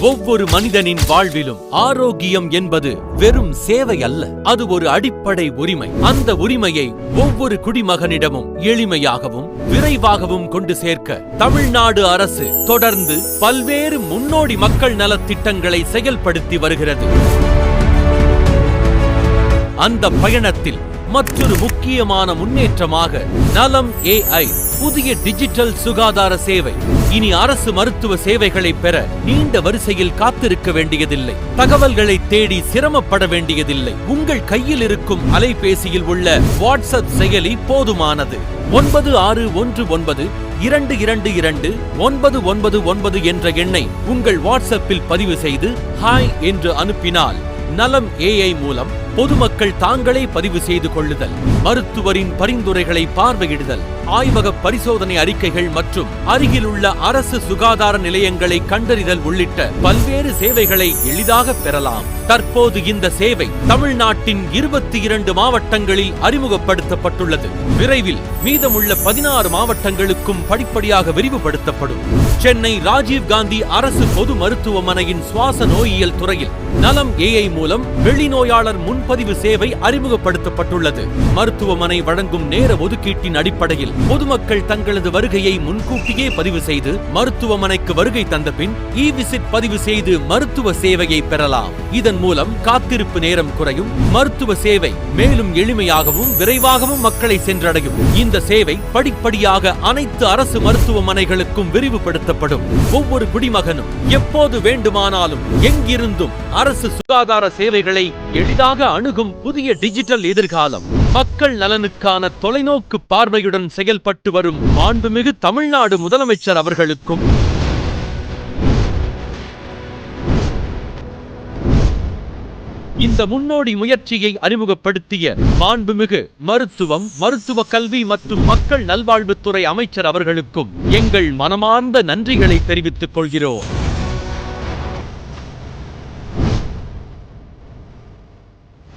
ஒவ்வொரு மனிதனின் வாழ்விலும் ஆரோக்கியம் என்பது வெறும் சேவை அல்ல, அது ஒரு அடிப்படை உரிமை. அந்த உரிமையை ஒவ்வொரு குடிமகனிடமும் எளிமையாகவும் விரைவாகவும் கொண்டு சேர்க்க தமிழ்நாடு அரசு தொடர்ந்து பல்வேறு முன்னோடி மக்கள் நலத் திட்டங்களை செயல்படுத்தி வருகிறது. அந்த பயணத்தில் மற்றொரு முக்கியமான முன்னேற்றமாக நலம் AI புதிய டிஜிட்டல் சுகாதார சேவை. இனி அரசு மருத்துவ சேவைகளை பெற நீண்ட வரிசையில் காத்திருக்க வேண்டியதில்லை, தகவல்களை தேடி சிரமப்பட வேண்டியதில்லை. உங்கள் கையில் இருக்கும் அலைபேசியில் உள்ள வாட்ஸ்அப் செயலி போதுமானது. 9619222999 என்ற எண்ணை உங்கள் வாட்ஸ்அப்பில் பதிவு செய்து ஹாய் என்று அனுப்பினால் நலம் AI மூலம் பொதுமக்கள் தாங்களே பதிவு செய்து கொள்ளுதல், மருத்துவரின் பரிந்துரைகளை பார்வையிடுதல், ஆய்வக பரிசோதனை அறிக்கைகள் மற்றும் அருகிலுள்ள அரசு சுகாதார நிலையங்களை கண்டறிதல் உள்ளிட்ட பல்வேறு சேவைகளை எளிதாக பெறலாம். தற்போது இந்த சேவை தமிழ்நாட்டின் 22 மாவட்டங்களில் அறிமுகப்படுத்தப்பட்டுள்ளது. விரைவில் மீதமுள்ள 16 மாவட்டங்களுக்கும் படிப்படியாக விரிவுபடுத்தப்படும். சென்னை ராஜீவ்காந்தி அரசு பொது மருத்துவமனையின் சுவாச நோயியல் துறையில் நலம் AI மூலம் வெளிநோயாளர் முன்பதிவு சேவை அறிமுகப்படுத்தப்பட்டுள்ளது. மருத்துவமனை வழங்கும் நேர ஒதுக்கீட்டின் அடிப்படையில் பொதுமக்கள் தங்களது வருகையை முன்கூட்டியே பதிவு செய்து மருத்துவமனைக்கு வருகை தந்த பின் இ-விசிட் பதிவு செய்து மருத்துவ சேவையை பெறலாம். இதன் மூலம் காத்திருப்பு நேரம் குறையும், மருத்துவ சேவை மேலும் எளிமையாகவும் விரைவாகவும் மக்களை சென்றடையும். இந்த சேவை படிப்படியாக அனைத்து அரசு மருத்துவமனைகளுக்கும் விரிவுபடுத்தப்படும். ஒவ்வொரு குடிமகனும் எப்போது வேண்டுமானாலும் எங்கிருந்தும் அரசு சுகாதார சேவைகளை எளிதாக அணுகும் புதிய டிஜிட்டல் எதிர்காலம். மக்கள் நலனுக்கான தொலைநோக்கு பார்வையுடன் செயல்பட்டு வரும் மாண்புமிகு தமிழ்நாடு முதலமைச்சர் அவர்களுக்கும் இந்த முன்னோடி முயற்சியை அறிமுகப்படுத்திய மாண்புமிகு மருத்துவம், மருத்துவ கல்வி மற்றும் மக்கள் நல்வாழ்வுத்துறை அமைச்சர் அவர்களுக்கும் எங்கள் மனமார்ந்த நன்றிகளை தெரிவித்துக் கொள்கிறோம்.